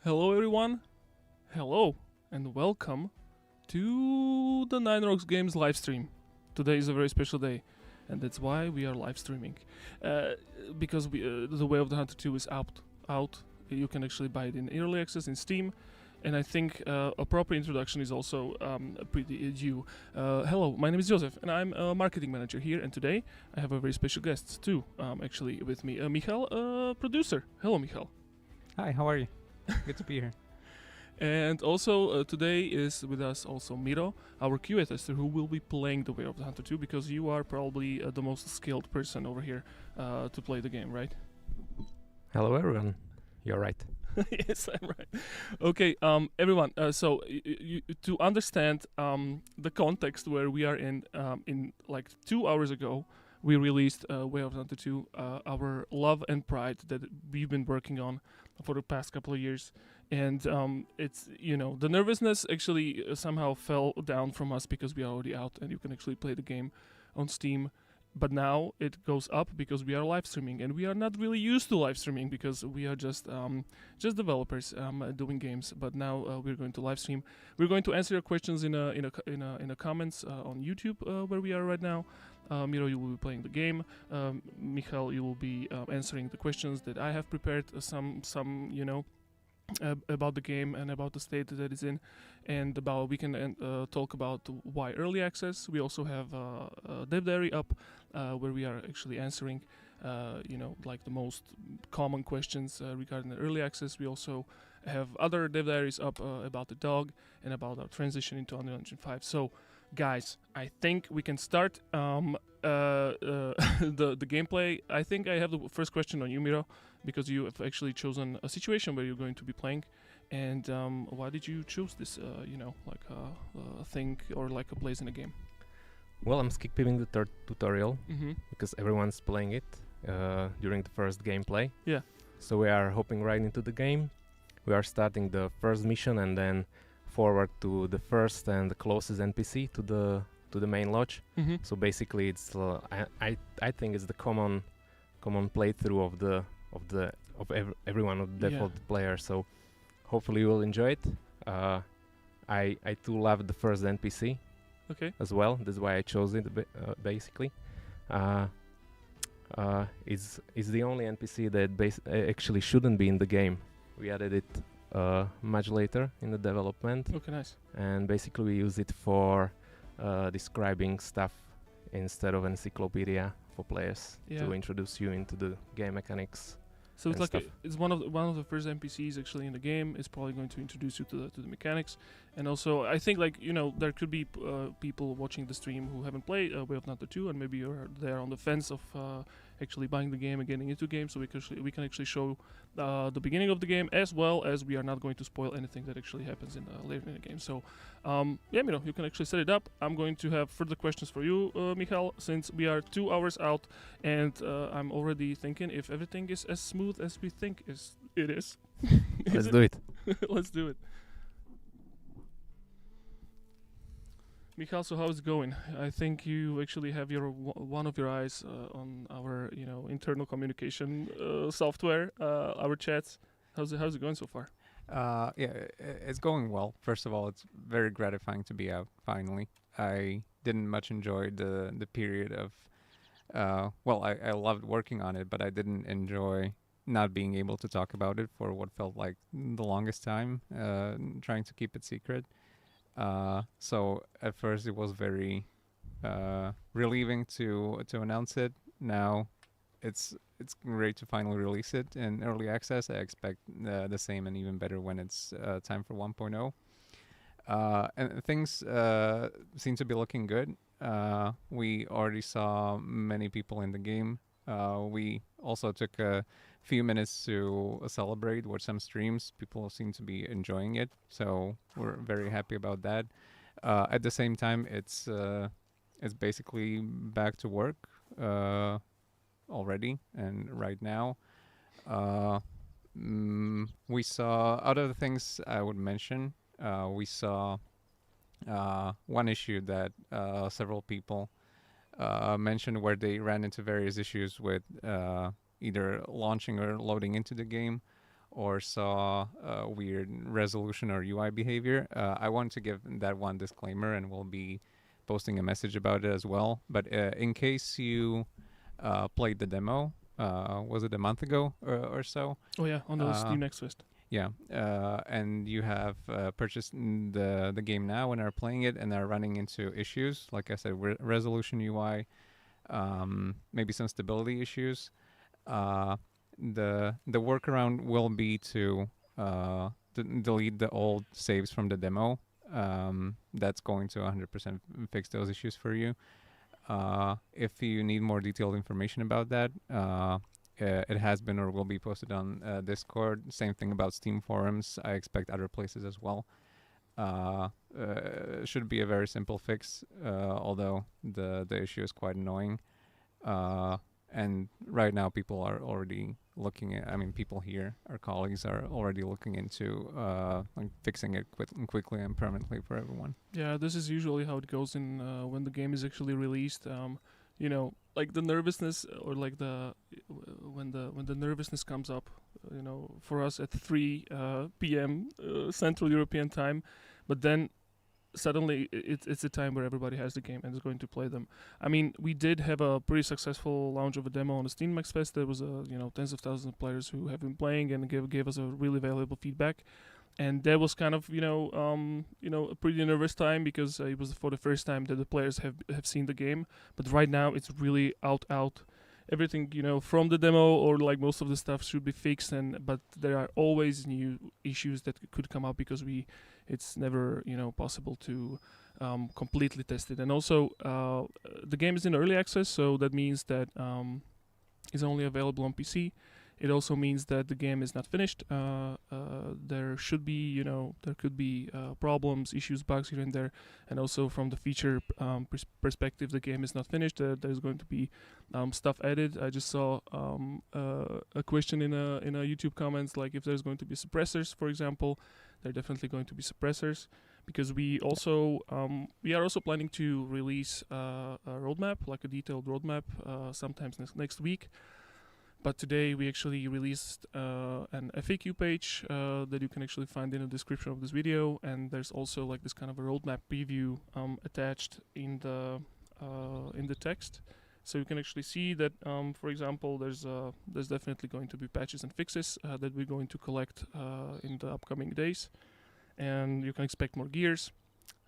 Hello, everyone. Hello, and welcome to the Nine Rocks Games live stream. Today is a very special day, and that's why we are live streaming. Because the Way of the Hunter 2 is out. You can actually buy it in early access in Steam, and I think a proper introduction is also pretty due. Hello, my name is Jozef, and I'm a marketing manager here. And today I have a very special guest too. Actually, with me, Michal, producer. Hello, Michal. Hi, how are you? Good to be here. And also today is with us also Miro, our QA tester, who will be playing The Way of the Hunter 2, because you are probably the most skilled person over here to play the game, right? Hello everyone, you're right. Yes, I'm right. Okay, everyone. So to understand the context where we are in like 2 hours ago, we released Way of the Hunter 2, our love and pride that we've been working on for the past couple of years. And it's, the nervousness actually somehow fell down from us because we are already out and you can actually play the game on Steam. But now it goes up because we are live streaming, and we are not really used to live streaming because we are just developers doing games. But now we're going to live stream. We're going to answer your questions in a comments on YouTube where we are right now. Miro, you will be playing the game. Michal, you will be answering the questions that I have prepared. Some about the game and about the state that it's in, and about we can talk about why early access. We also have a dev diary up where we are actually answering like the most common questions regarding the early access. We also have other dev diaries up about the dog and about our transition into Unreal Engine 5. So guys, I think we can start the gameplay. I think I have the first question on you, Miro, because you have actually chosen a situation where you're going to be playing. And why did you choose this, like a thing or like a place in a game? Well, I'm skipping the third tutorial Mm-hmm. because everyone's playing it during the first gameplay. Yeah. So we are hopping right into the game. We are starting the first mission and then forward to the first and the closest NPC to the main lodge. Mm-hmm. So basically, it's I think it's the common playthrough of everyone of the default player. So hopefully you will enjoy it. I too loved the first NPC. Okay. As well. That's why I chose it. Basically, it's the only NPC that actually shouldn't be in the game. We added it much later in the development. Okay, nice. And basically we use it for describing stuff instead of encyclopedia for players to introduce you into the game mechanics. So it's like it's one of the first NPCs actually in the game. It's probably going to introduce you to the mechanics, and also I think there could be people watching the stream who haven't played Way of the Hunter 2, and maybe you're there on the fence of actually buying the game and getting into the game. So we can actually show the beginning of the game, as well as we are not going to spoil anything that actually happens in later in the game. So Miro, you can actually set it up. I'm going to have further questions for you, Michal, since we are 2 hours out, and I'm already thinking if everything is as smooth as we think it is. Let's do it. Let's do it. Michal, so how's it going? I think you actually have one of your eyes on our internal communication software, our chats. How's it going so far? It's going well. First of all, it's very gratifying to be out finally. I didn't much enjoy the period of I loved working on it, but I didn't enjoy not being able to talk about it for what felt like the longest time, trying to keep it secret. So at first it was very relieving to announce it. Now it's great to finally release it in early access. I expect the same and even better when it's time for 1.0. And things seem to be looking good. We already saw many people in the game. We also took a few minutes to celebrate with some streams. People seem to be enjoying it, so we're very happy about that. At the same time, it's basically back to work already, and right now we saw other things I would mention. We saw one issue that several people mentioned, where they ran into various issues with either launching or loading into the game, or saw weird resolution or UI behavior, I want to give that one disclaimer, and we'll be posting a message about it as well. But in case you played the demo, was it a month ago or so? Oh yeah, on the Steam Next Fest. Yeah, and you have purchased the game now and are playing it and are running into issues. Like I said, resolution UI, maybe some stability issues. The workaround will be to delete the old saves from the demo. That's going to 100% fix those issues for you. If you need more detailed information about that, it has been or will be posted on Discord. Same thing about Steam forums. I expect other places as well. Should be a very simple fix, although the issue is quite annoying. And right now people are already looking at, I mean, people here, our colleagues are already looking into like fixing it quickly and permanently for everyone. Yeah, this is usually how it goes in when the game is actually released. You know, like the nervousness or like when the nervousness comes up, you know, for us at 3 p.m. Central European time, but then suddenly it's a time where everybody has the game and is going to play them. I mean, we did have a pretty successful launch of a demo on the Steam Next Fest. There was tens of thousands of players who have been playing and gave us a really valuable feedback. And that was kind of a pretty nervous time because it was for the first time that the players have seen the game. But right now it's really out. Everything from the demo or like most of the stuff should be fixed, but there are always new issues that could come up because it's never possible to completely test it. And also the game is in early access, so that means that it's only available on PC. It also means that the game is not finished. There could be problems, issues, bugs here and there, and also from the feature perspective, the game is not finished. There's going to be stuff added. I just saw a question in a YouTube comments, like if there's going to be suppressors, for example. There are definitely going to be suppressors because we are also planning to release a roadmap, like a detailed roadmap, sometimes next week. But today we actually released an FAQ page that you can actually find in the description of this video, and there's also like this kind of a roadmap preview attached in the text, so you can actually see that, for example, there's definitely going to be patches and fixes that we're going to collect in the upcoming days, and you can expect more gear.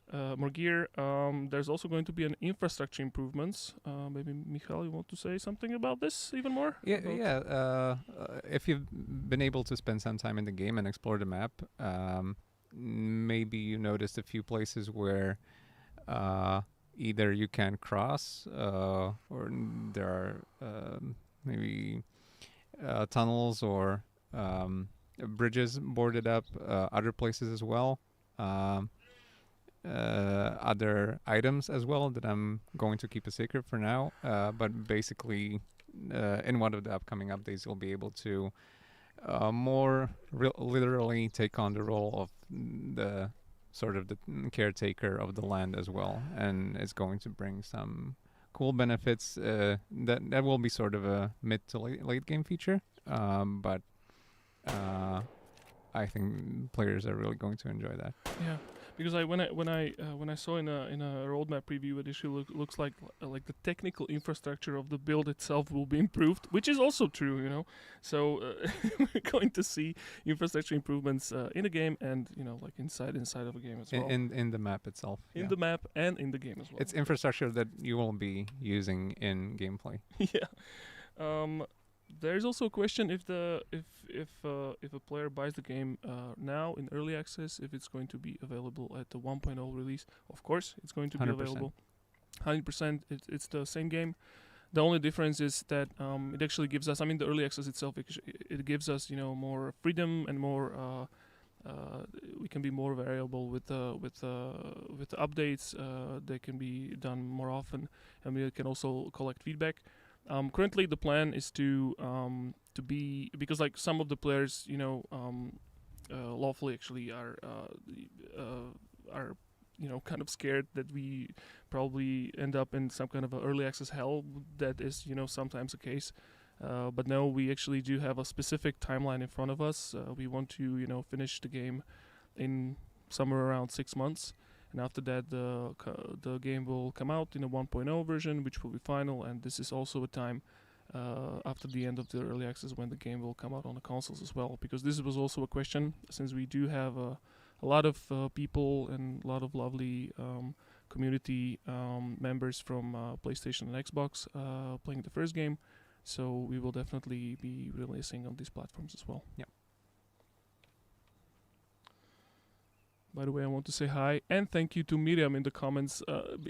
There's also going to be an infrastructure improvements. Maybe Michal, you want to say something about this even more? If you've been able to spend some time in the game and explore the map, maybe you noticed a few places where either you can cross or there are maybe tunnels or bridges boarded up, other places as well. Other items as well that I'm going to keep a secret for now, but basically in one of the upcoming updates you'll be able to more literally take on the role of the sort of the caretaker of the land as well, and it's going to bring some cool benefits that will be sort of a mid to late game feature, but I think players are really going to enjoy that. Yeah. Because when I saw in a roadmap preview, it actually looks like the technical infrastructure of the build itself will be improved, which is also true, So we're going to see infrastructure improvements in the game and like inside of a game as well. In the map itself. In the map and in the game as well. It's infrastructure that you will be using in gameplay. Yeah. There's also a question if a player buys the game now in early access, if it's going to be available at the 1.0 release. Of course, it's going to be 100%. available. 100%. It's the same game. The only difference is that it actually gives us. I mean, the early access itself, it gives us more freedom and more. We can be more variable with the updates. They can be done more often, and we can also collect feedback. Currently, the plan is to be, because like some of the players, lawfully actually are kind of scared that we probably end up in some kind of a early access hell. That is sometimes the case. But no, we actually do have a specific timeline in front of us. We want to, finish the game in somewhere around 6 months, and after that, the game will come out in a 1.0 version, which will be final. And this is also a time after the end of the early access when the game will come out on the consoles as well. Because this was also a question, since we do have a lot of people and a lot of lovely community members from PlayStation and Xbox playing the first game. So we will definitely be releasing on these platforms as well. Yep. By the way, I want to say hi and thank you to Miriam in the comments,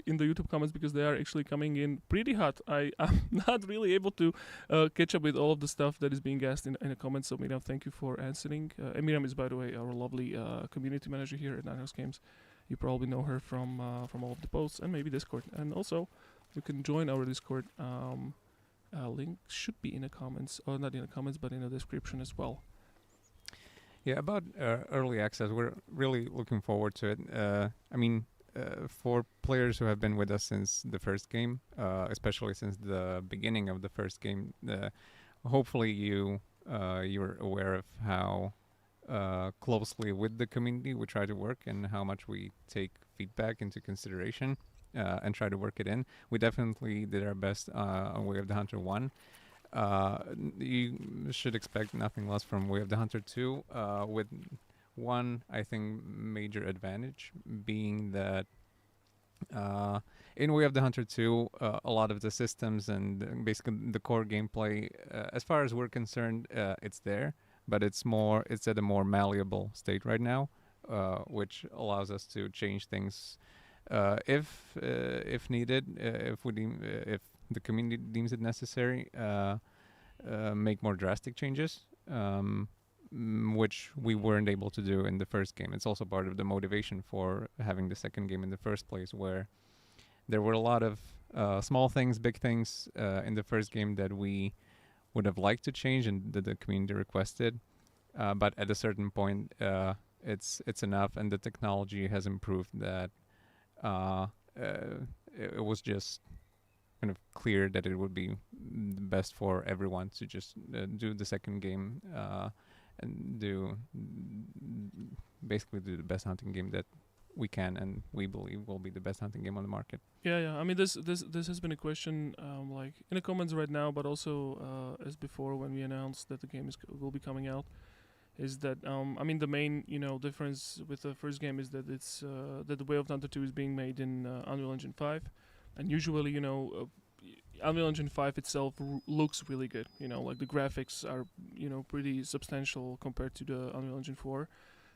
in the YouTube comments, because they are actually coming in pretty hot. I'm not really able to catch up with all of the stuff that is being asked in the comments. So Miriam, thank you for answering. And Miriam is, by the way, our lovely community manager here at Ninehouse Games. You probably know her from all of the posts and maybe Discord. And also, you can join our Discord. Link should be in the comments, or not in the comments, but in the description as well. Yeah, about early access, we're really looking forward to it. For players who have been with us since the first game, especially since the beginning of the first game, hopefully you're aware of how closely with the community we try to work and how much we take feedback into consideration and try to work it in. We definitely did our best on Way of the Hunter 1. You should expect nothing less from Way of the Hunter 2, with one, I think, major advantage being that in Way of the Hunter 2, a lot of the systems and basically the core gameplay, as far as we're concerned, it's there, but it's at a more malleable state right now, which allows us to change things if needed, if the community deems it necessary, make more drastic changes, which we weren't able to do in the first game. It's also part of the motivation for having the second game in the first place, where there were a lot of small things, big things in the first game that we would have liked to change and that the community requested. But at a certain point, it's enough, and the technology has improved that it was just kind of clear that it would be best for everyone to just do the second game and basically do the best hunting game that we can, and we believe will be the best hunting game on the market. Yeah. I mean, this has been a question like in the comments right now, but also as before when we announced that the game will be coming out. Is that I mean, the main difference with the first game is that it's that the Way of the Hunter 2 is being made in Unreal Engine 5, and usually Unreal Engine 5 itself looks really good. Like the graphics are pretty substantial compared to the Unreal Engine 4,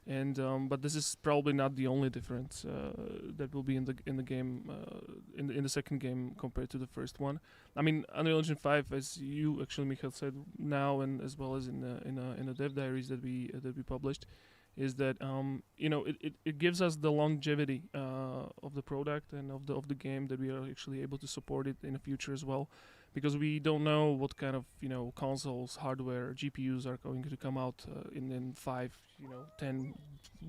and but this is probably not the only difference that will be in the game in the second game compared to the first one. I mean, Unreal Engine 5, as you actually, Michal, said now, and as well as in the dev diaries that we published, is that it gives us the longevity of the product and of the game, that we are actually able to support it in the future as well, because we don't know what kind of consoles, hardware, GPUs are going to come out in 5, 10,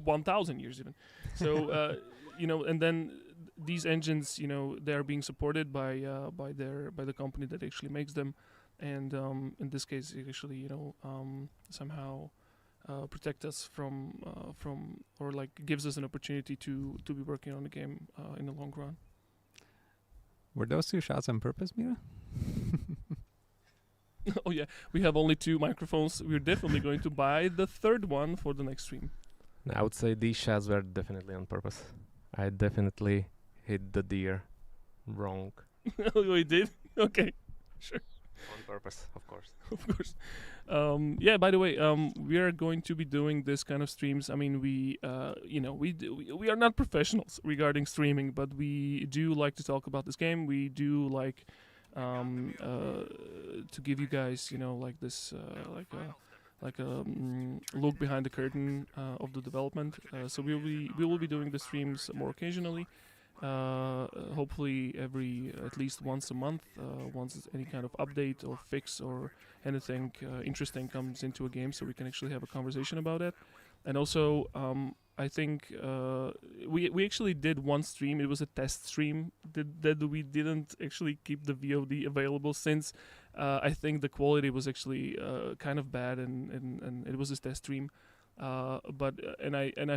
1,000 years even. So and then these engines, they are being supported by the company that actually makes them, and in this case, it actually somehow protect us from or like gives us an opportunity to be working on the game in the long run. Were those 2 shots on purpose, Miro? Oh yeah, we have only 2 microphones. We're definitely going to buy the third one for the next stream. I would say these shots were definitely on purpose. I definitely hit the deer wrong. Oh, you did? Okay, sure. On purpose, of course. Of course. Yeah, by the way, we are going to be doing this kind of streams. I mean, we are not professionals regarding streaming, but we do like to talk about this game. We do like to give you guys, like this, like a look behind the curtain of the development. So we will be doing the streams more occasionally. Hopefully at least once a month, once any kind of update or fix or anything interesting comes into a game, so we can actually have a conversation about it. And also, I think we actually did one stream. It was a test stream that we didn't actually keep the VOD available, since I think the quality was actually kind of bad, and it was a test stream. I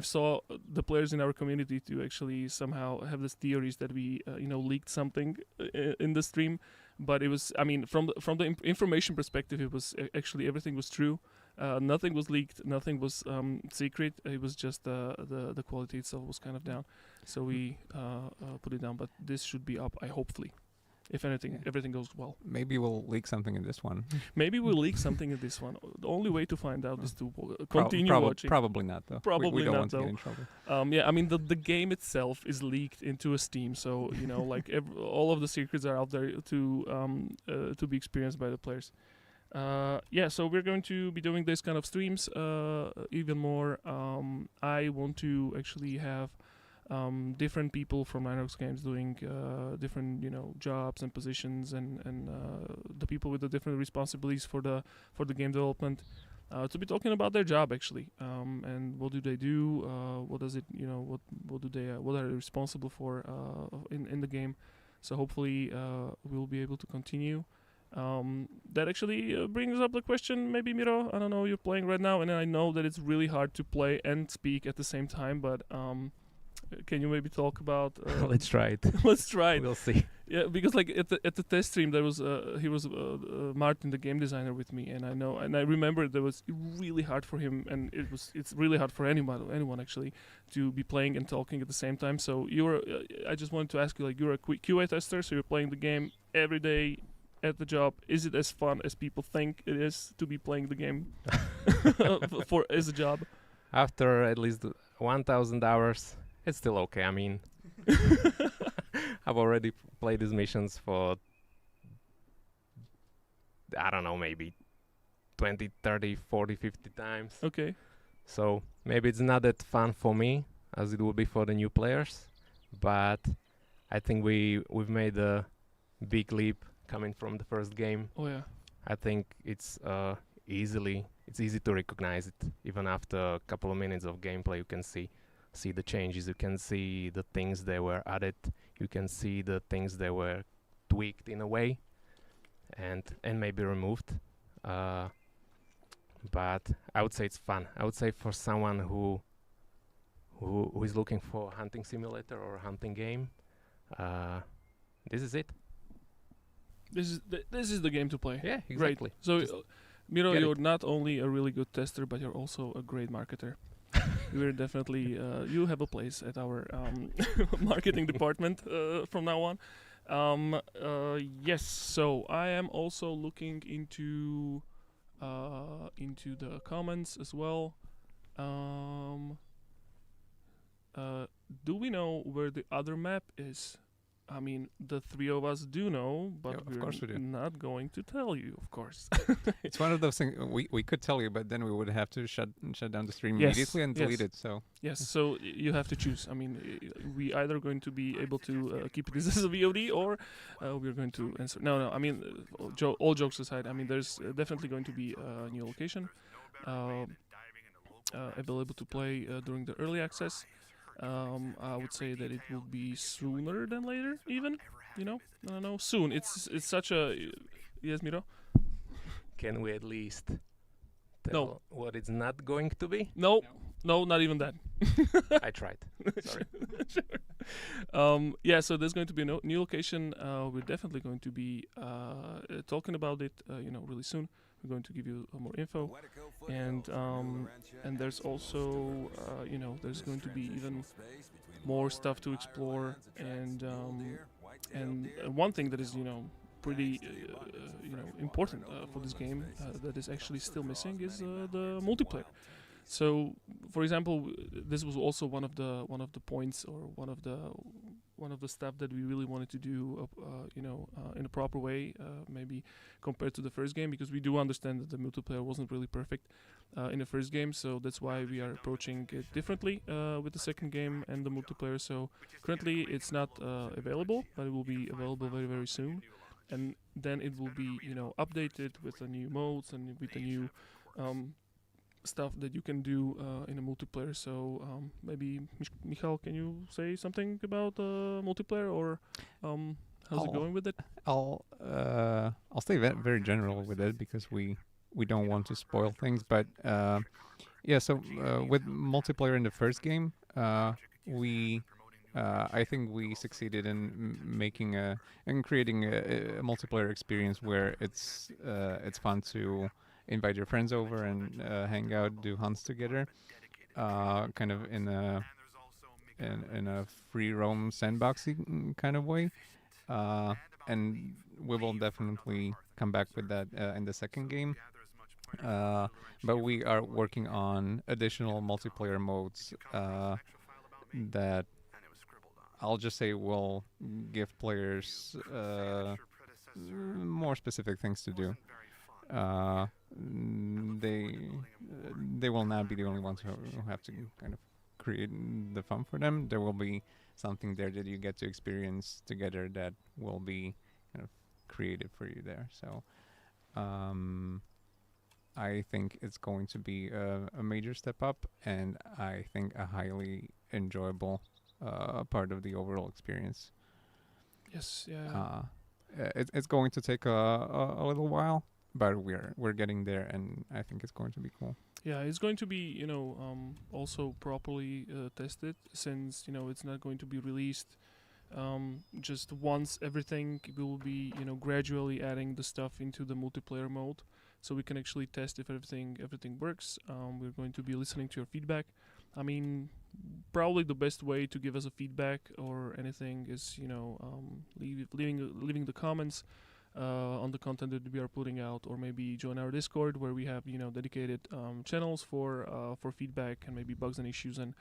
saw the players in our community to actually somehow have these theories that we leaked something in the stream, but it was, I mean, from the information perspective, it was actually everything was true. Nothing was leaked, nothing was secret. It was just the quality itself was kind of down, so we put it down. But this should be up, I hopefully. If anything, everything goes well. Maybe we'll leak something in this one. Maybe we'll leak something in this one. The only way to find out is to continue watching. Probably not, though. Probably we don't not, want to though. get in trouble. Yeah, I mean the game itself is leaked into a Steam, so like all of the secrets are out there to be experienced by the players. So we're going to be doing this kind of streams even more. I want to actually have different people from NRG Games doing different jobs and positions, and the people with the different responsibilities for the game development to be talking about their job actually, and what do they do, what does it what are they responsible for in the game. So hopefully we'll be able to continue. That actually brings up the question, maybe Miro, I don't know, you're playing right now, and I know that it's really hard to play and speak at the same time, but can you maybe talk about? Let's try it. Let's try it. We'll see. Yeah, because like at the test stream, there was Martin, the game designer, with me, and I remember that was really hard for him, and it's really hard for anyone actually to be playing and talking at the same time. So I just wanted to ask you, like, you're a QA tester, so you're playing the game every day at the job. Is it as fun as people think it is to be playing the game as a job? After at least 1,000 hours. It's still okay. I mean, I've already played these missions for, I don't know, maybe 20, 30, 40, 50 times. Okay. So maybe it's not that fun for me as it will be for the new players, but I think we've made a big leap coming from the first game. Oh yeah. I think it's easy to recognize it. Even after a couple of minutes of gameplay, you can see the changes, you can see the things that were added, you can see the things that were tweaked in a way and maybe removed, but I would say it's fun. I would say for someone who is looking for a hunting simulator or a hunting game, this is it. This is the game to play. Yeah, exactly. Great. So Miro, you're not only a really good tester, but you're also a great marketer. We're definitely you have a place at our marketing department from now on. Yes, so I am also looking into the comments as well. Do we know where the other map is? I mean, the three of us do know, but we're not going to tell you, of course. It's one of those things we could tell you, but then we would have to shut down the stream immediately and delete it. So so you have to choose. I mean, we either going to be able to keep this as a VOD, or we're going to answer. No. I mean, all jokes aside, I mean, there's definitely going to be a new location available to play during the early access. I would say that it will be sooner than later, even. I don't know. Soon. It's such a yes, Miro. Can we at least tell what it's not going to be? No, not even that. I tried. Sorry. Sure. So there's going to be a new location. We're definitely going to be talking about it. Really soon. We're going to give you more info, and there's also there's going to be even more stuff to explore, and one thing that is pretty important for this game that is actually still missing is the multiplayer. So, for example, this was also one of the points, or one of the stuff that we really wanted to do, in a proper way, maybe compared to the first game, because we do understand that the multiplayer wasn't really perfect in the first game. So that's why we are approaching it differently with the second game and the multiplayer. So currently it's not available, but it will be available very, very soon, and then it will be updated with the new modes and with the new stuff that you can do in a multiplayer. So maybe Michal, can you say something about multiplayer, or How's it going with it? I'll stay very general with it because we don't want to spoil things. But yeah, so with multiplayer in the first game, we I think we succeeded in making in creating a multiplayer experience where it's fun to invite your friends over and hang out, do hunts together, kind of in a free roam sandboxy kind of way. And we will definitely come back with that in the second game. But we are working on additional multiplayer modes that I'll just say will give players more specific things to do. They will not be the only ones who have to kind of create the fun for them. There will be something there that you get to experience together that will be kind of created for you there. So I think it's going to be a major step up, and I think a highly enjoyable part of the overall experience. Yes, yeah. It's going to take a little while, but we're getting there, and I think it's going to be cool. Yeah, it's going to be, also properly tested, since, it's not going to be released just once. Everything will be, gradually adding the stuff into the multiplayer mode, so we can actually test if everything works. We're going to be listening to your feedback. I mean, probably the best way to give us a feedback or anything is, leaving the comments on the content that we are putting out, or maybe join our Discord where we have dedicated channels for feedback and maybe bugs and issues and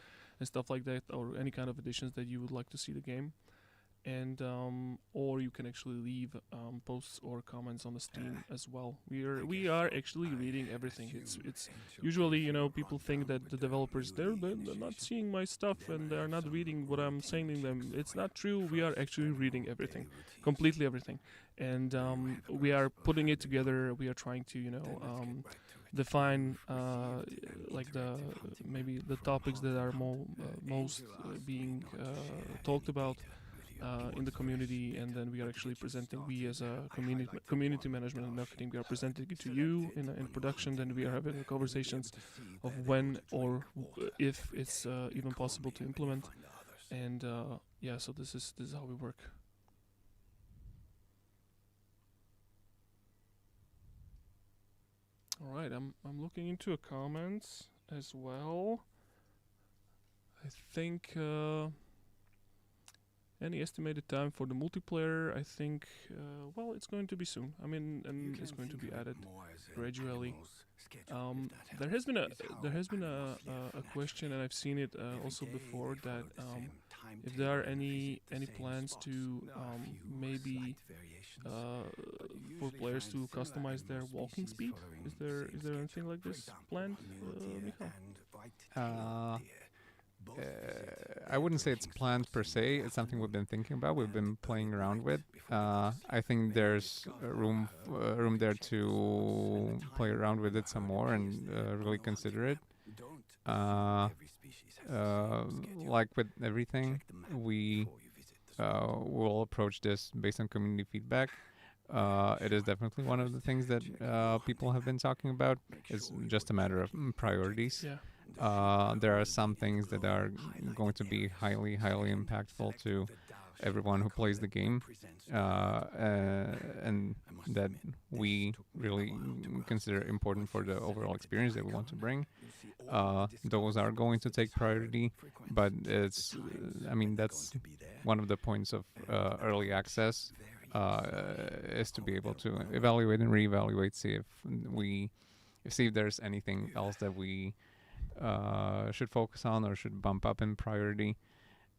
stuff like that, or any kind of additions that you would like to see the game. And or you can actually leave posts or comments on the Steam as well. We are actually reading everything. It's usually people think that the developers they're not seeing my stuff and they're not reading what I'm sending them. It's not true. We are actually reading everything, completely everything, and we are putting it together. We are trying to define like maybe the topics that are most being talked about in the community, and then we are actually presenting. We as a community management and marketing, we are presenting it to you in production. Then we are having conversations of when or if it's even possible to implement. And yeah, so this is how we work. All right, I'm looking into a comments as well. I think. Any estimated time for the multiplayer? I think, well, it's going to be soon. I mean, and it's going to be added gradually. There has been a question, and I've seen it also before, that if there are any plans to maybe for players to customize their walking speed. Is there anything like this planned, Michal? I wouldn't say it's planned per se. It's something we've been thinking about. We've been playing around with. I think there's room there to play around with it some more and really consider it. Like with everything, we will approach this based on community feedback. It is definitely one of the things that people have been talking about. It's just a matter of priorities. Yeah. There are some things that are going to be highly impactful to everyone who plays the game, and that we really consider important for the overall experience that we want to bring. Those are going to take priority, but it's, I mean, that's one of the points of early access, is to be able to evaluate and reevaluate, see if there's anything else that we should focus on or should bump up in priority.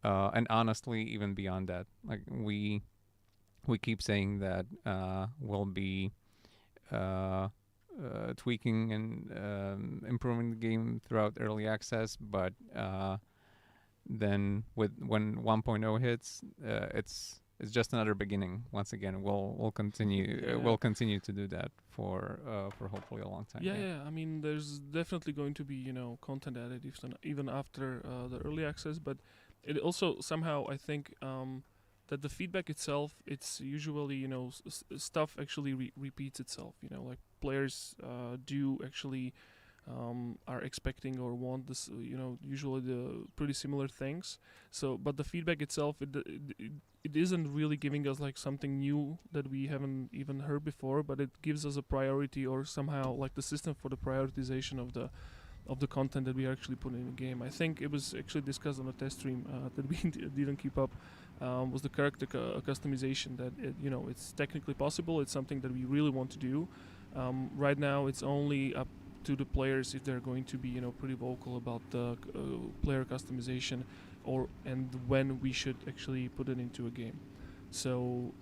And honestly, even beyond that, like we keep saying that we'll be tweaking and improving the game throughout early access, but then when 1.0 hits, it's just another beginning. Once again, we'll continue we'll continue to do that for hopefully a long time. Yeah. I mean, there's definitely going to be content added even after the early access, but it also somehow, I think, that the feedback itself, it's usually, stuff actually repeats itself. Like players do actually are expecting or want this, usually the pretty similar things. So, but the feedback itself, it isn't really giving us like something new that we haven't even heard before, but it gives us a priority, or somehow like the system for the prioritization of the content that we actually put in the game. I think it was actually discussed on a test stream that we didn't keep up. Was the character customization that it's technically possible. It's something that we really want to do. Right now, it's only up to the players if they're going to be pretty vocal about the player customization, and when we should actually put it into a game. So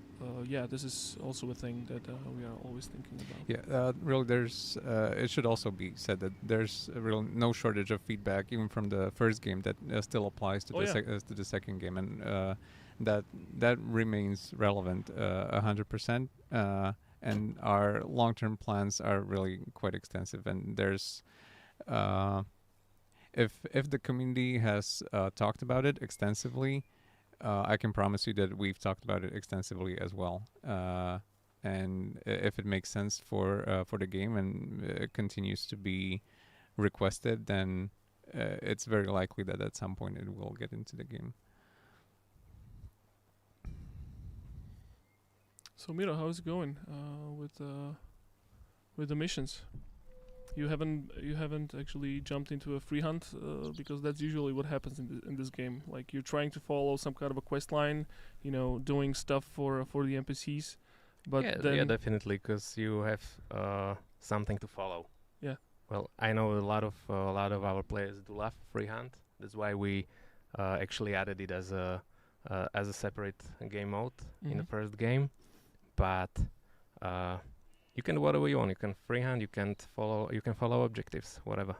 this is also a thing that we are always thinking about. Yeah, really, there's. It should also be said that there's really no shortage of feedback, even from the first game, that still applies to to the second game, and that remains relevant 100%. And our long-term plans are really quite extensive, and there's. If the community has talked about it extensively, I can promise you that we've talked about it extensively as well. And if it makes sense for the game and it continues to be requested, then it's very likely that at some point it will get into the game. So Miro, how's it going with the missions? You haven't actually jumped into a free hunt because that's usually what happens in this game. Like, you're trying to follow some kind of a quest line, doing stuff for the NPCs, but yeah, definitely, because you have something to follow. Yeah. Well, I know a lot of our players do love free hunt. That's why we actually added it as a separate game mode in the first game. But you can do whatever you want. You can freehand. You can follow objectives, whatever.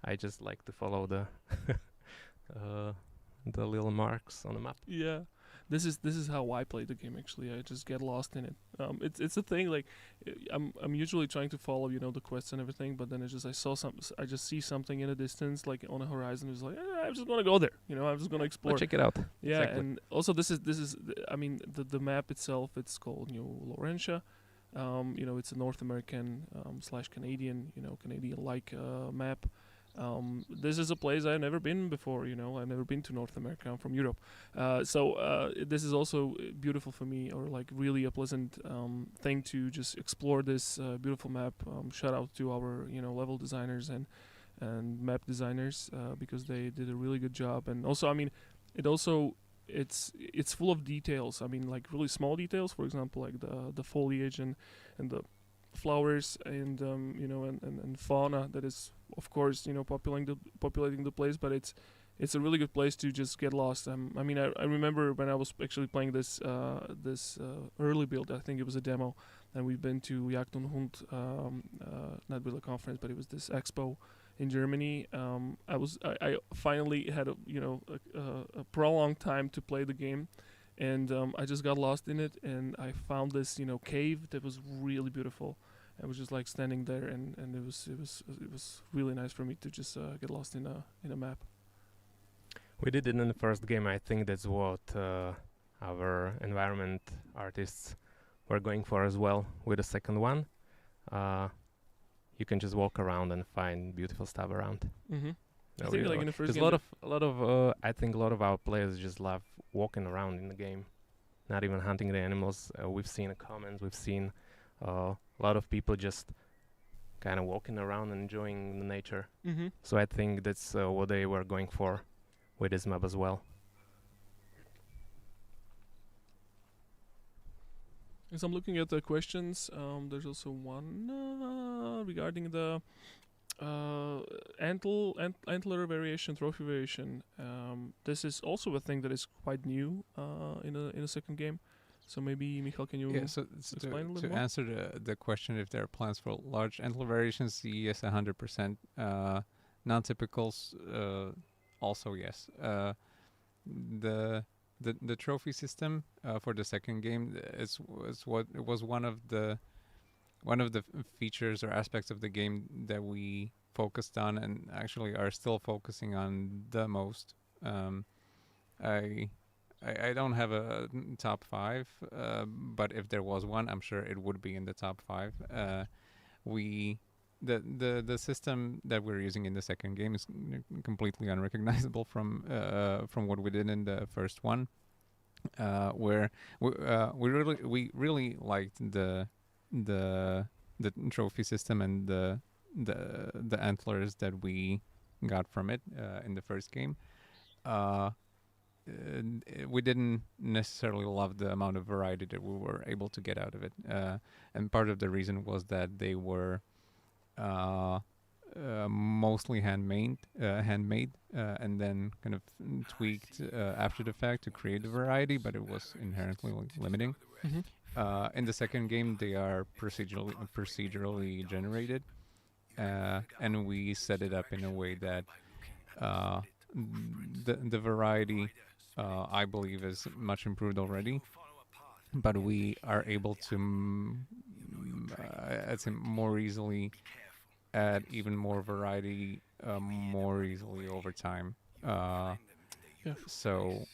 I just like to follow the the little marks on the map. Yeah, this is how I play the game. Actually, I just get lost in it. It's a thing. Like, I'm usually trying to follow the quests and everything, but then I just see something in the distance, like on the horizon. It's like, I'm just gonna go there. I'm just gonna explore. Well, check it out. Yeah, exactly. and also this is I mean, the map itself, it's called Laurentia. It's a North American / Canadian, Canadian-like map. This is a place I've never been before. I've never been to North America. I'm from Europe, so this is also beautiful for me, or like really a pleasant thing to just explore this beautiful map. Shout out to our level designers and map designers because they did a really good job. And also, I mean, it's full of details. I mean, like really small details. For example, like the foliage and the flowers and and fauna that is, of course, populating the place. But it's a really good place to just get lost. I mean, I remember when I was actually playing this early build. I think it was a demo, and we've been to Jagd und Hund, not really a conference, but it was this expo in Germany. I finally had a prolonged time to play the game, and I just got lost in it, and I found this cave that was really beautiful. I was just like standing there, and it was really nice for me to just get lost in a map. We did it in the first game. I think that's what our environment artists were going for as well with the second one. You can just walk around and find beautiful stuff around. Mm-hmm. I think like in the first game, a lot of I think a lot of our players just love walking around in the game, not even hunting the animals. We've seen comments. We've seen a lot of people just kind of walking around and enjoying the nature. Mm-hmm. So I think that's what they were going for with this map as well. As I'm looking at the questions, there's also one regarding the antler variation, trophy variation. This is also a thing that is quite new in a second game. So maybe, Michal, can you explain a little to more? answer the question if there are plans for large antler variations, yes, 100%. Non-typicals, also yes. The trophy system for the second game was one of the features or aspects of the game that we focused on, and actually are still focusing on the most. I don't have a top 5, but if there was one, I'm sure it would be in the top 5. We the system that we're using in the second game is completely unrecognizable from what we did in the first one, where we really liked the trophy system and the antlers that we got from it in the first game. We didn't necessarily love the amount of variety that we were able to get out of it, and part of the reason was that they were mostly handmade, and then kind of tweaked after the fact to create the variety, but it was inherently limiting. In the second game, they are procedurally generated, and we set it up in a way that the variety, I believe, is much improved already. But we are able to, I'd say, more easily add even more variety more easily over time. So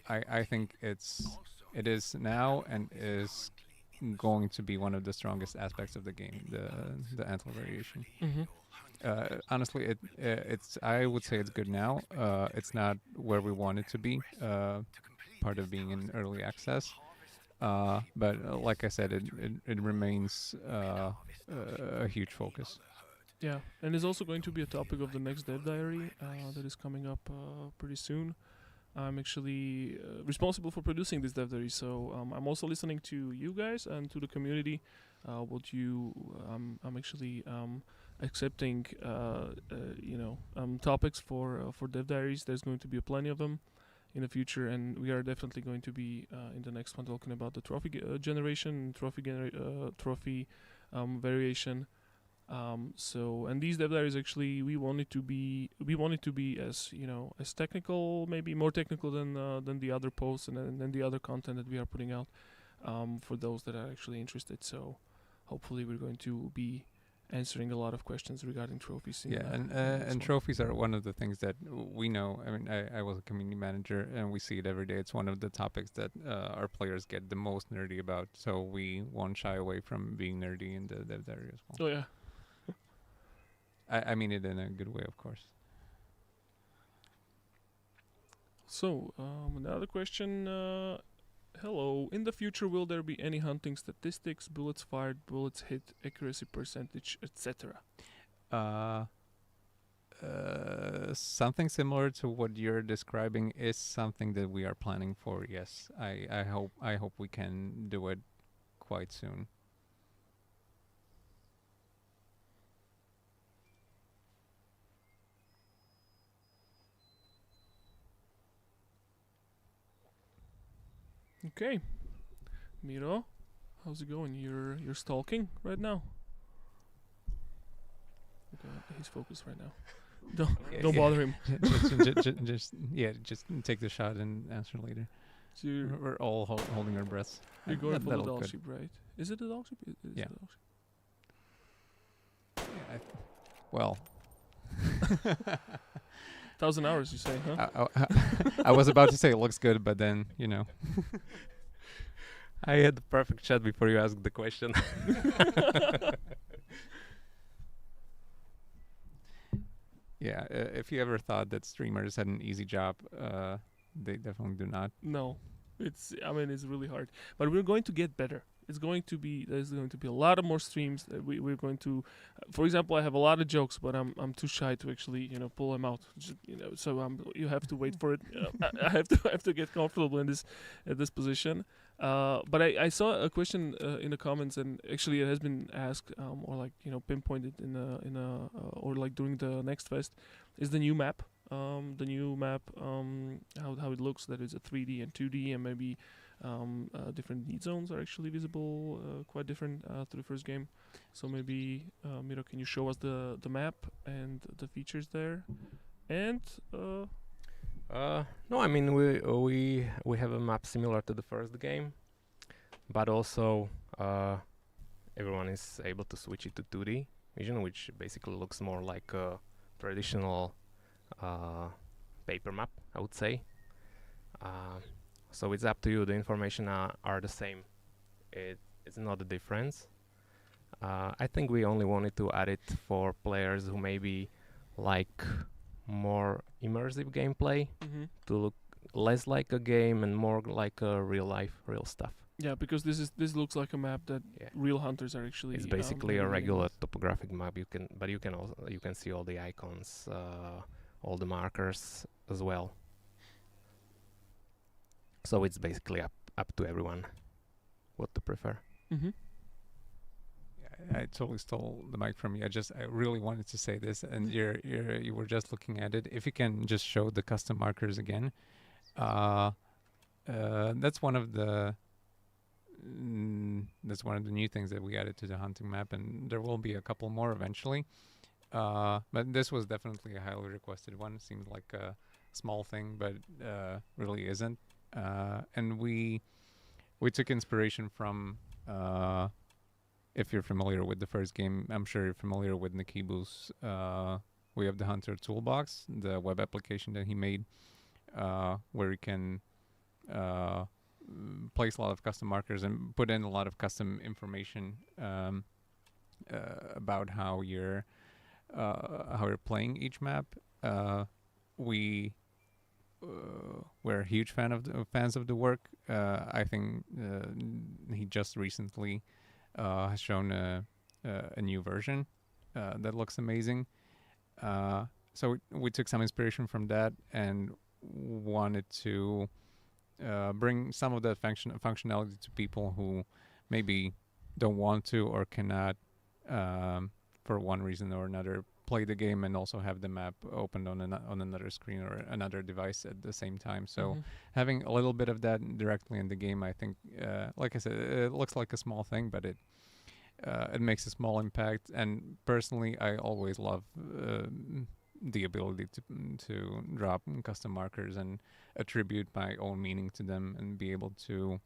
I think it is now and is going to be one of the strongest aspects of the game, the antler variation. Honestly, it's I would say it's good now. It's not where we want it to be. Part of being in early access, but like I said, it remains a huge focus. Yeah, and it's also going to be a topic of the next dev diary that is coming up pretty soon. I'm actually responsible for producing this dev diary, so I'm also listening to you guys and to the community. What you, I'm actually accepting, topics for dev diaries. There's going to be plenty of them in the future, and we are definitely going to be in the next one talking about the trophy generation, trophy variation. So, and these dev diaries actually we want it to be as as technical, maybe more technical than the other posts and then the other content that we are putting out, for those that are actually interested. So hopefully we're going to be answering a lot of questions regarding trophies. And trophies are one of the things that we know. I mean, I was a community manager, and we see it every day. It's one of the topics that our players get the most nerdy about. So we won't shy away from being nerdy in the dev diary as well. Oh yeah. I mean it in a good way, of course. So another question. Hello. In the future, will there be any hunting statistics, bullets fired, bullets hit, accuracy percentage, etc.? Something similar to what you're describing is something that we are planning for. Yes, I hope we can do it quite soon. Okay, Miro, how's it going? You're stalking right now. Okay, he's focused right now. Don't bother him. just take the shot and answer later. So We're all holding our breaths. you're going for the That'll dog good. sheep, right? Is it the dog sheep? It is Yeah. the dog sheep. Yeah, well. 1,000 hours, you say, huh? I was about to say it looks good, but then I had the perfect shot before you asked the question. Yeah, if you ever thought that streamers had an easy job, they definitely do not. No, it's really hard, but we're going to get better. There's going to be a lot of more streams that we're going to. For example, I have a lot of jokes, but I'm too shy to actually pull them out. So you have to wait for it. I have to get comfortable in this position. But I saw a question in the comments, and actually it has been asked or pinpointed or during the next fest, is the new map. How it looks, that is a 3D and 2D, and maybe different need zones are actually visible, quite different to the first game. So maybe Miro, can you show us the map and the features there? And no, I mean we have a map similar to the first game, but also everyone is able to switch it to 2D vision, which basically looks more like a traditional paper map, I would say. So it's up to you. The information are the same. It's not a difference. I think we only wanted to add it for players who maybe like more immersive gameplay, Mm-hmm. to look less like a game and more like a real life, real stuff. Yeah, because this looks like a map that Yeah. real hunters are actually. It's basically a navigating regular with. topographic map. You can also see all the icons, all the markers as well. So it's basically up to everyone what to prefer. Mm-hmm. I totally stole the mic from you. I really wanted to say this, and you were just looking at it. If you can just show the custom markers again, that's one of the new things that we added to the hunting map, and there will be a couple more eventually. But this was definitely a highly requested one. It seemed like a small thing, but really isn't. And we took inspiration from. If you're familiar with the first game, I'm sure you're familiar with Nikibu's We Have the Hunter Toolbox, the web application that he made, where you can place a lot of custom markers and put in a lot of custom information about how you're playing each map. We're huge fans of the work. I think he just recently has shown a new version that looks amazing. So we took some inspiration from that and wanted to bring some of that functionality to people who maybe don't want to or cannot, for one reason or another, play the game and also have the map opened on another screen or another device at the same time. So having a little bit of that directly in the game, I think, like I said, it looks like a small thing, but it makes a small impact. And personally, I always love the ability to drop custom markers and attribute my own meaning to them and be able to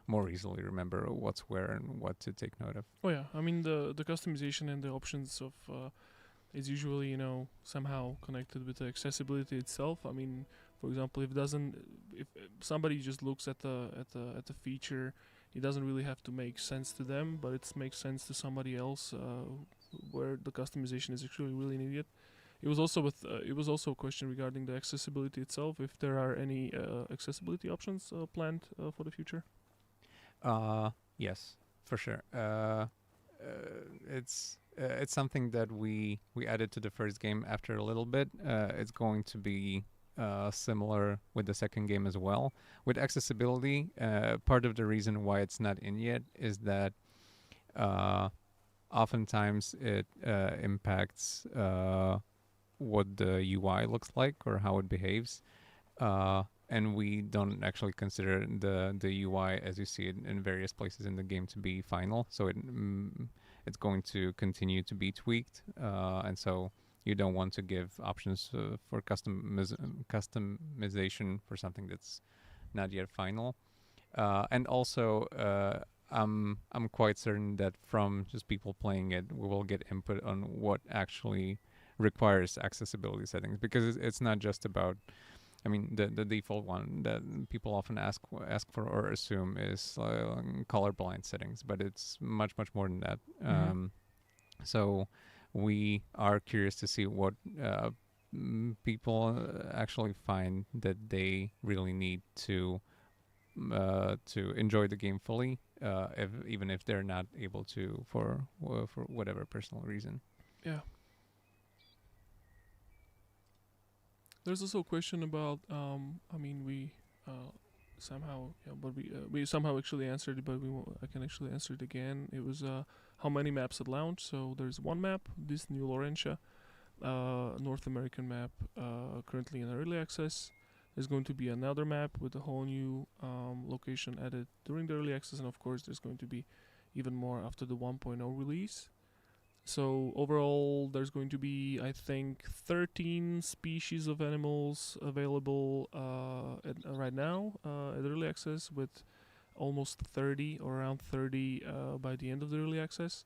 more easily remember what's where and what to take note of. Oh yeah, I mean the customization and the options of is usually somehow connected with the accessibility itself. I mean, for example, if somebody just looks at the feature, it doesn't really have to make sense to them, but it makes sense to somebody else where the customization is actually really needed. It was also a question regarding the accessibility itself. If there are any accessibility options planned for the future. Yes, for sure. It's something that we added to the first game after a little bit. It's going to be similar with the second game as well. With accessibility, part of the reason why it's not in yet is that oftentimes it impacts what the UI looks like or how it behaves. And we don't actually consider the UI as you see it in various places in the game to be final. So it's going to continue to be tweaked, and so you don't want to give options for customization for something that's not yet final. And also, I'm quite certain that from just people playing it, we will get input on what actually requires accessibility settings, because it's not just about. I mean, the default one that people often ask for or assume is colorblind settings, but it's much more than that. So we are curious to see what people actually find that they really need to enjoy the game fully, even if they're not able to for whatever personal reason. Yeah. There's also a question about, I mean, we somehow, but we somehow actually answered it, but I can actually answer it again. It was how many maps at launch. So there's one map, this new Laurentia, North American map, currently in early access. There's going to be another map with a whole new location added during the early access, and of course there's going to be even more after the 1.0 release. So overall, there's going to be, I think, 13 species of animals available right now at early access, with almost 30 or around 30 by the end of the early access.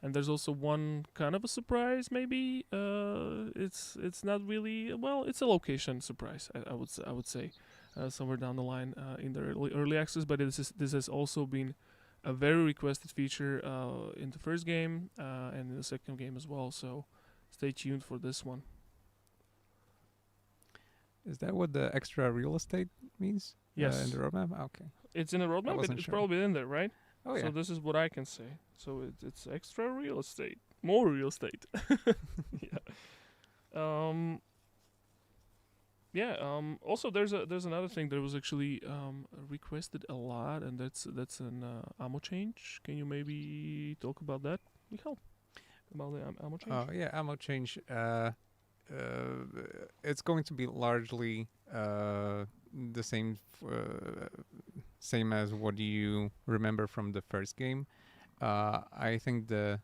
And there's also one kind of a surprise, maybe. It's not really well. It's a location surprise. I would say, somewhere down the line in the early access. But this has also been a very requested feature in the first game and in the second game as well. So stay tuned for this one. Is that what the extra real estate means? Yes. In the roadmap? Okay. It's in the roadmap, but it's probably in there, right? Oh, yeah. So this is what I can say. So it's extra real estate. More real estate. Also, there's another thing that was actually requested a lot, and that's an ammo change. Can you maybe talk about that, Michal? About the ammo change? Oh, yeah, ammo change. It's going to be largely the same as what you remember from the first game. I think the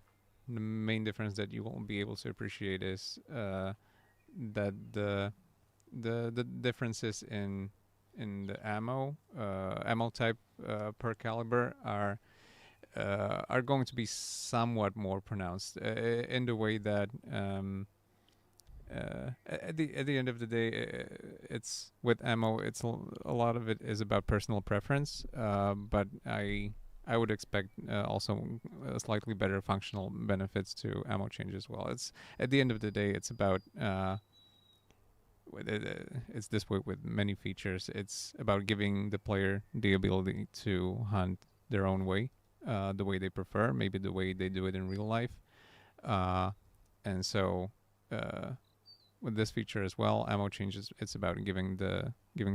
main difference that you won't be able to appreciate is that the differences in the ammo type per caliber are going to be somewhat more pronounced in the way that at the end of the day, it's with ammo. It's a lot of it is about personal preference, but I would expect also slightly better functional benefits to ammo change as well. It's at the end of the day, it's about it's this way with many features. It's about giving the player the ability to hunt their own way, the way they prefer, maybe the way they do it in real life, and so. With this feature as well, ammo changes. It's about giving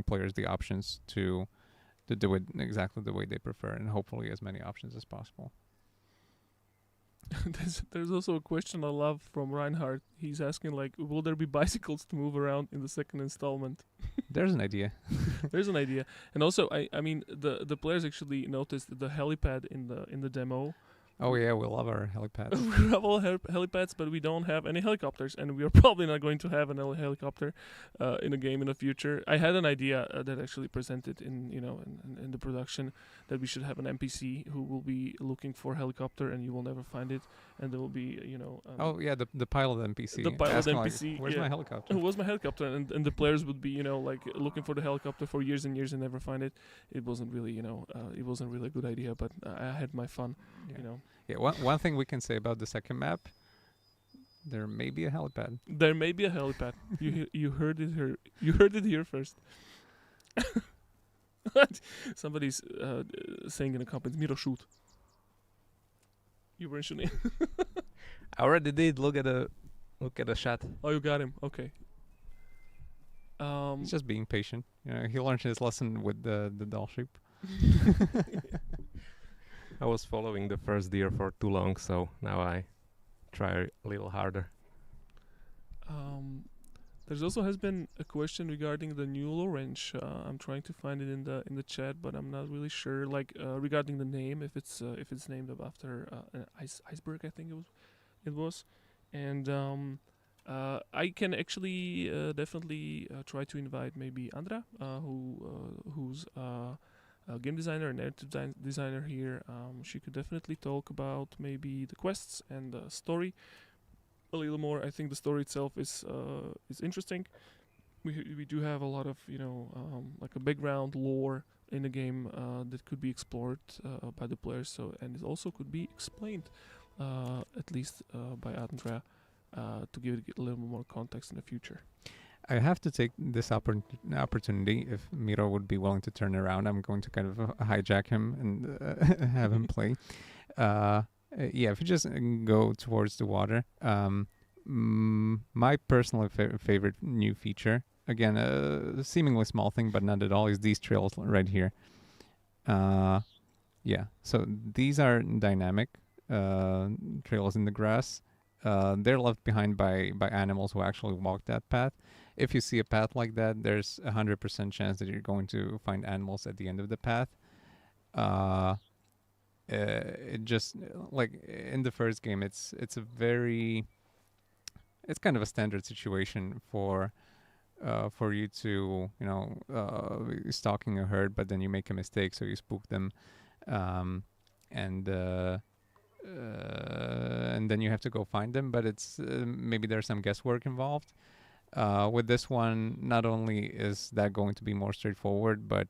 players the options to do it exactly the way they prefer, and hopefully as many options as possible. There's also a question I love from Reinhardt. He's asking will there be bicycles to move around in the second installment? There's an idea. There's an idea, and also I mean the players actually noticed the helipad in the demo. Oh yeah, we love our helipads. We have all helipads, but we don't have any helicopters, and we are probably not going to have an helicopter in a game in the future. I had an idea that actually presented in the production that we should have an NPC who will be looking for a helicopter, and you will never find it, and there will be oh yeah, the pilot NPC. The pilot NPC. Where's my helicopter? Where's my helicopter? And the players would be looking for the helicopter for years and years and never find it. It wasn't really it wasn't really a good idea, but I had my fun. Yeah. Yeah, one thing we can say about the second map, there may be a helipad. There may be a helipad. You heard it here. You heard it here first. Somebody's saying in the comments, Miro, shoot. You were shooting. I already did. Look at the shot. Oh, you got him. Okay. He's just being patient. He learned his lesson with the doll sheep. I was following the first deer for too long, so now I try a little harder. There's also has been a question regarding the new Laurentia. I'm trying to find it in the chat, but I'm not really sure. Regarding the name, if it's named after an iceberg, I think it was, and I can actually definitely try to invite maybe Andra, who's a game designer and narrative designer here. She could definitely talk about maybe the quests and the story a little more. I think the story itself is interesting. We do have a lot of like a background lore in the game that could be explored by the players. And it also could be explained at least by Andra to give it a little more context in the future. I have to take this opportunity. If Miro would be willing to turn around, I'm going to kind of hijack him and have him play. If you just go towards the water, my personal favorite new feature, again, a seemingly small thing, but not at all, is these trails right here. So these are dynamic trails in the grass. They're left behind by animals who actually walk that path. If you see a path like that, there's 100% chance that you're going to find animals at the end of the path. It just like in the first game, it's kind of a standard situation for you to stalking a herd, but then you make a mistake, so you spook them, and and then you have to go find them. But it's maybe there's some guesswork involved. With this one, not only is that going to be more straightforward, but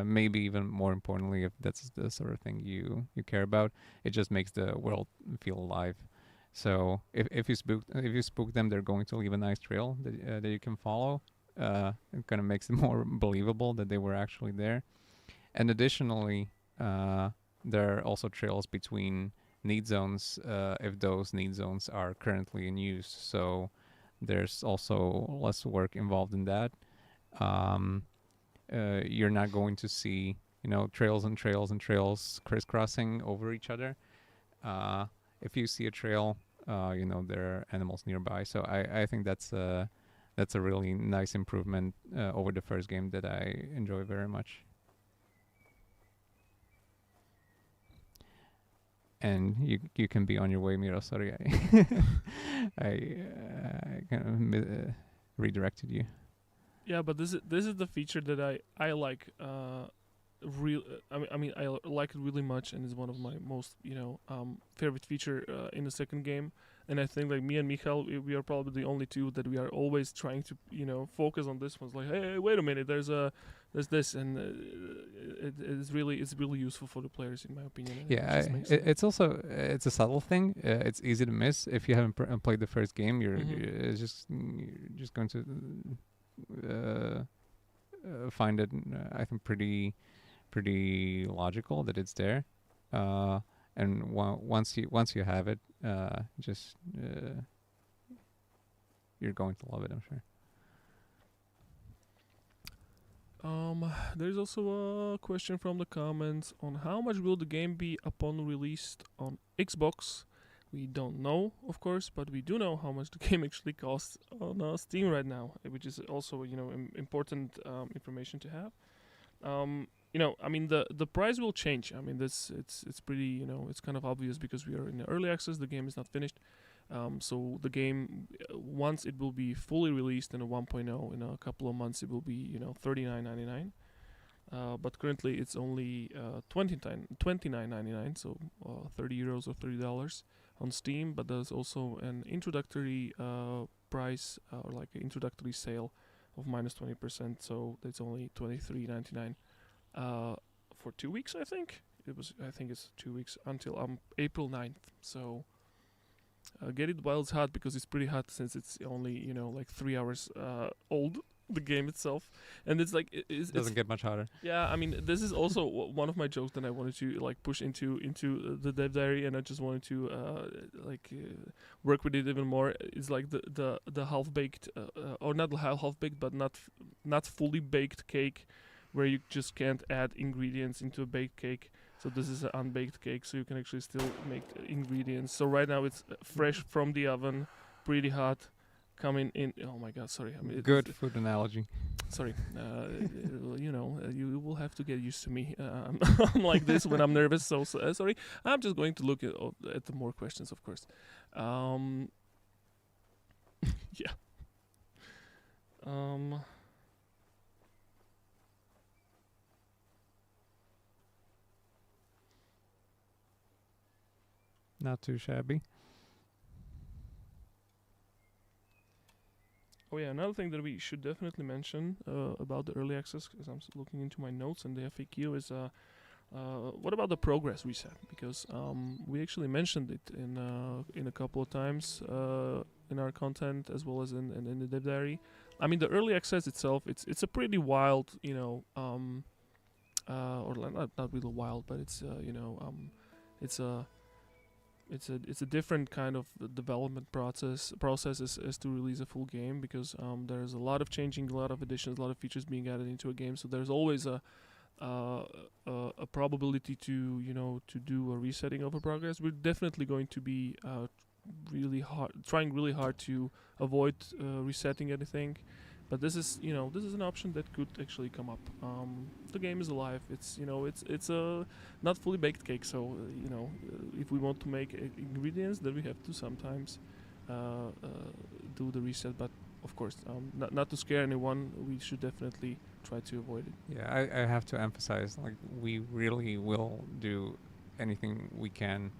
maybe even more importantly, if that's the sort of thing you care about, it just makes the world feel alive. So if you spook them, they're going to leave a nice trail that you can follow. It kind of makes it more believable that they were actually there. And additionally, there are also trails between need zones if those need zones are currently in use. So there's also less work involved in that. You're not going to see, trails and trails and trails crisscrossing over each other. If you see a trail, there are animals nearby. So I think that's a really nice improvement over the first game that I enjoy very much. And you can be on your way, Miro. Sorry, I kind of redirected you. Yeah, but this is the feature that I like. I like it really much, and it's one of my most favorite feature in the second game. And I think like me and Michal, we are probably the only two that we are always trying to focus on this one. It's like, hey, wait a minute, there's this, and it's really useful for the players in my opinion. Yeah, it's also it's a subtle thing. It's easy to miss if you haven't played the first game. You're just going to find it. I think pretty logical that it's there. And once you have it, you're going to love it, I'm sure. There's also a question from the comments on how much will the game be upon release on Xbox. We don't know, of course, but we do know how much the game actually costs on Steam right now, which is also important information to have. The price will change. I mean, it's pretty, it's kind of obvious because we are in early access. The game is not finished. So the game, once it will be fully released in a 1.0 in a couple of months, it will be $39.99. But currently it's only $29.99, so 30 euros or $30 on Steam. But there's also an introductory price or like an introductory sale of minus 20%. So it's only $23.99 for 2 weeks. I think it's 2 weeks until April 9th. So. Get it while it's hot because it's pretty hot since it's only like 3 hours old, the game itself, and it's like it doesn't get much hotter. Yeah, I mean this is also one of my jokes that I wanted to like push into the dev diary, and I just wanted to work with it even more. It's like the half baked or not half baked but not fully baked cake, where you just can't add ingredients into a baked cake. So this is an unbaked cake, so you can actually still make ingredients. So right now it's fresh from the oven, pretty hot, coming in. Oh my God, sorry. Good food analogy. Sorry, you will have to get used to me. I'm like this when I'm nervous. So sorry. I'm just going to look at the more questions, of course. Yeah. Not too shabby. Oh yeah, another thing that we should definitely mention about the early access, because I'm looking into my notes and the FAQ, is what about the progress reset? Because we actually mentioned it in a couple of times in our content as well as in the dev diary. I mean, the early access itself, it's a pretty wild, or not really wild, but it's a different kind of development process as to release a full game, because there's a lot of changing, a lot of additions, a lot of features being added into a game. So there's always a probability to do a resetting of a progress. We're definitely going to be trying really hard to avoid resetting anything. But this is an option that could actually come up. The game is alive. It's a not fully baked cake. So if we want to make ingredients, then we have to sometimes do the reset. But of course, not to scare anyone, we should definitely try to avoid it. Yeah, I have to emphasize, like, we really will do anything we can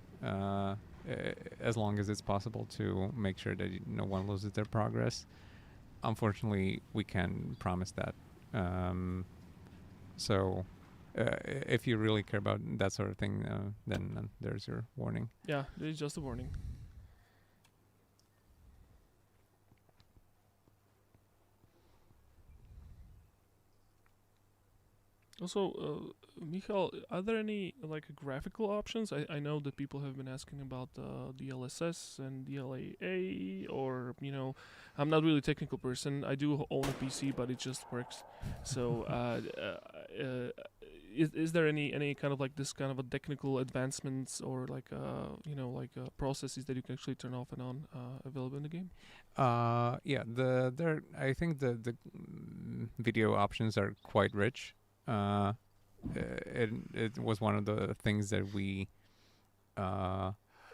as long as it's possible to make sure that no one loses their progress. Unfortunately, we can't promise that. So, if you really care about that sort of thing, then there's your warning. Yeah, there's just a warning. Also, Michal, are there any like graphical options? I know that people have been asking about DLSS and DLAA, or I'm not really a technical person. I do own a PC, but it just works. So, is there any kind of like this kind of a technical advancements or like processes that you can actually turn off and on available in the game? Yeah, I think the video options are quite rich. It was one of the things that we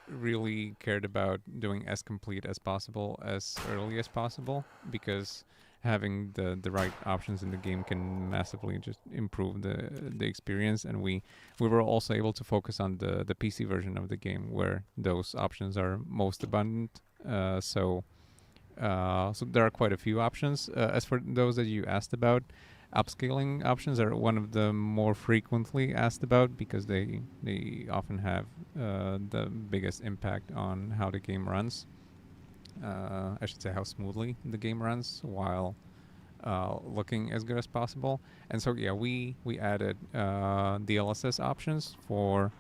really cared about doing as complete as possible, as early as possible, because having the right options in the game can massively just improve the experience. And we were also able to focus on the PC version of the game where those options are most abundant. So there are quite a few options. As for those that you asked about, upscaling options are one of the more frequently asked about because they often have the biggest impact on how the game runs. I should say how smoothly the game runs while looking as good as possible. And so yeah, we added DLSS options for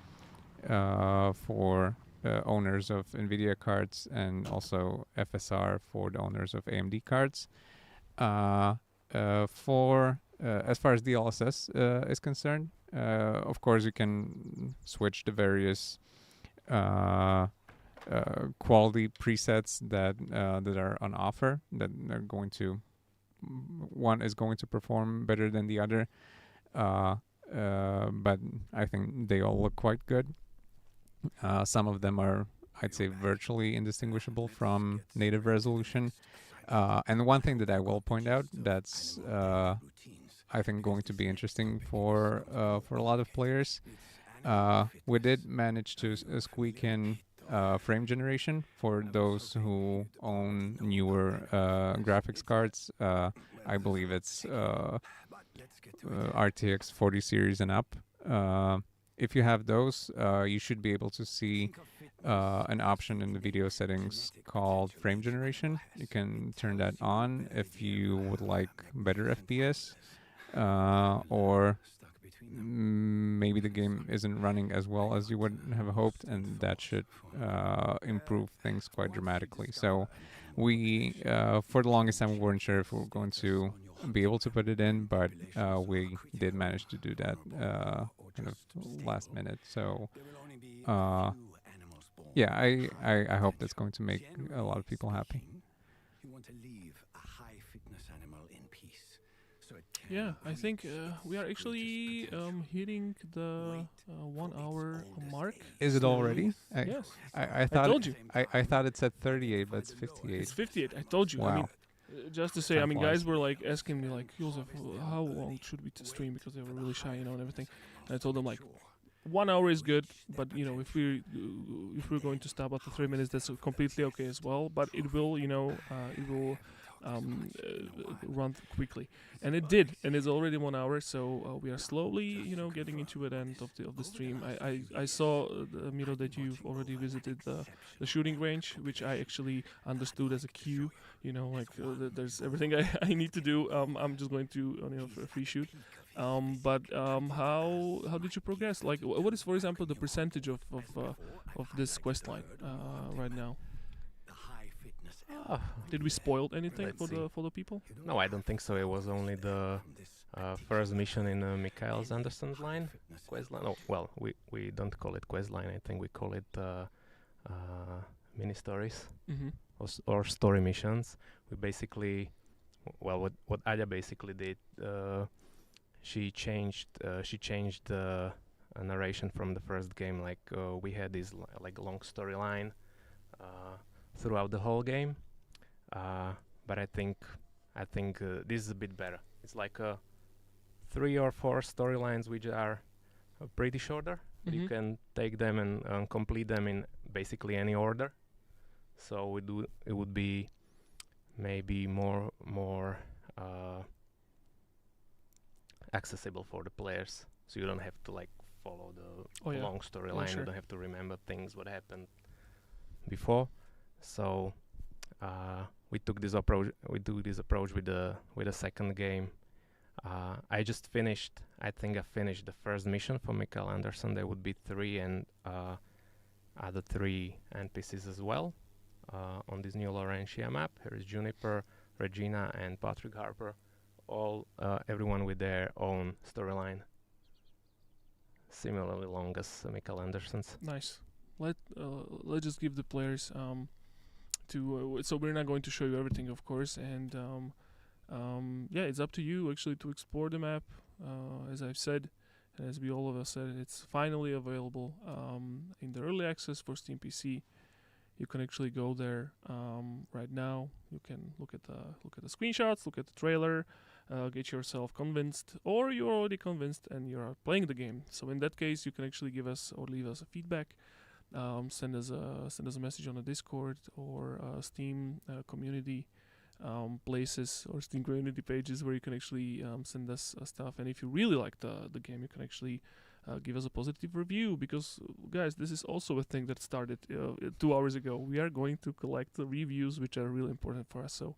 owners of NVIDIA cards, and also FSR for the owners of AMD cards. As far as DLSS is concerned, of course you can switch the various quality presets that are on offer, that are going to, one is going to perform better than the other, but I think they all look quite good. Some of them are, I'd say, virtually indistinguishable from native resolution. And one thing that I will point out that's I think going to be interesting for a lot of players, we did manage to squeak in frame generation for those who own newer graphics cards. I believe it's RTX 40 series and up. If you have those, you should be able to see an option in the video settings called frame generation. You can turn that on if you would like better FPS, or maybe the game isn't running as well as you would have hoped, and that should improve things quite dramatically. So we, for the longest time, we weren't sure if we were going to be able to put it in, but we did manage to do that kind of last minute. So yeah, I hope that's going to make a lot of people happy. Yeah, I think we are actually hitting the 1 hour mark. Is it already? Yes. I thought I told you. I thought it said 38, but it's 58. It's 58. I told you. Wow. I mean, just to say, Time I mean, flies. guys were like asking me like, Jozef, how long should we stream, because they were really shy, and everything. And I told them like, 1 hour is good, but if we're going to stop after 3 minutes, that's completely okay as well. But it will, run quickly, and it did, and it's already 1 hour. So we are slowly, getting into the end of the stream. I saw Miro that you've already visited the shooting range, which I actually understood as a queue. There's everything I need to do. I'm just going to for a free shoot. But how did you progress? Like, what is, for example, the percentage of this quest line right now? Did we spoil anything for the people? No, I don't think so. It was only the first mission in Michal's Anderson's line, quest line. Oh, well, we don't call it quest line. I think we call it mini stories, or story missions. We basically, well, what Aja basically did, she changed the narration from the first game. Like we had this like long storyline throughout the whole game. But I think this is a bit better. It's like 3 or 4 storylines which are pretty shorter. You can take them and complete them in basically any order. So it would be maybe more accessible for the players. So you don't have to like follow the long storyline. Sure. You don't have to remember things what happened before. So we took this approach. We do this approach with the second game. I just finished. I think I finished the first mission for Michal Anderson. There would be 3 and other 3 NPCs as well on this new Laurentia map. Here is Juniper, Regina, and Patrick Harper. All everyone with their own storyline, similarly long as Michal Anderson's. Nice. Let's just give the players so we're not going to show you everything, of course, and it's up to you actually to explore the map. As I've said, and as we all of us said, it's finally available in the early access for Steam PC. You can actually go there right now. You can look at the screenshots, look at the trailer, get yourself convinced, or you're already convinced and you're playing the game. So in that case, you can actually give us or leave us a feedback. Send us a message on the Discord or Steam community places or Steam community pages where you can actually send us stuff. And if you really like the game, you can actually give us a positive review, because guys, this is also a thing that started 2 hours ago. We are going to collect the reviews, which are really important for us. So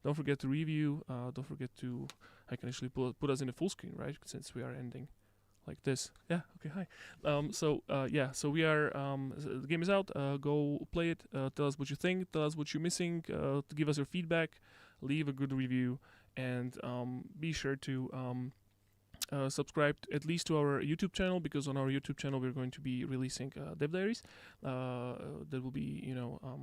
don't forget to review. Don't forget to. I can actually put us in a full screen, right? Since we are ending like this. Yeah. Okay. Hi. So we are. The game is out. Go play it. Tell us what you think. Tell us what you're missing. Give us your feedback. Leave a good review, and be sure to subscribe at least to our YouTube channel, because on our YouTube channel we're going to be releasing dev diaries that will be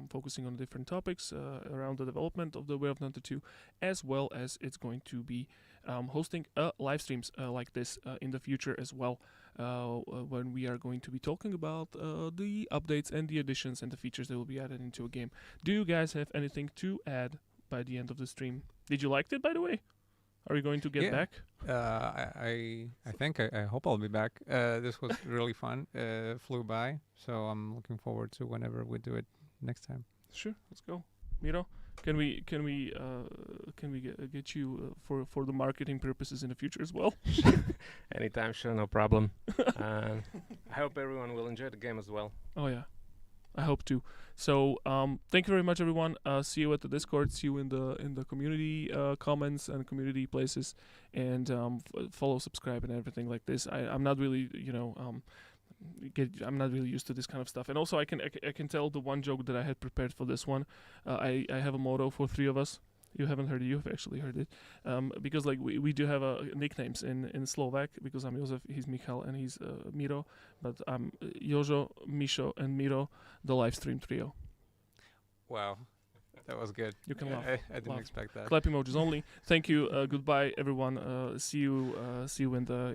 focusing on different topics around the development of the Way of Hunter 2, as well as it's going to be hosting live streams like this in the future as well, when we are going to be talking about the updates and the additions and the features that will be added into a game. Do you guys have anything to add by the end of the stream? Did you like it, by the way? Are we going to get back? I think I hope I'll be back. This was really fun. Flew by, so I'm looking forward to whenever we do it next time. Sure, let's go. Miro, can we get you for the marketing purposes in the future as well? Anytime, sure, no problem. I hope everyone will enjoy the game as well. Oh yeah, I hope to. So thank you very much, everyone. See you at the Discord. See you in the community comments and community places, and follow, subscribe, and everything like this. I'm not really I'm not really used to this kind of stuff. And also I can tell the one joke that I had prepared for this one. I have a motto for 3 of us. You haven't heard it. You've actually heard it. Because like we do have nicknames in Slovak, because I'm Jozef, he's Michal, and he's Miro. But I'm Jozo, Misho, and Miro, the live stream trio. Wow. That was good. You can laugh. I didn't expect that. Clap emojis only. Thank you. Goodbye, everyone. See you in the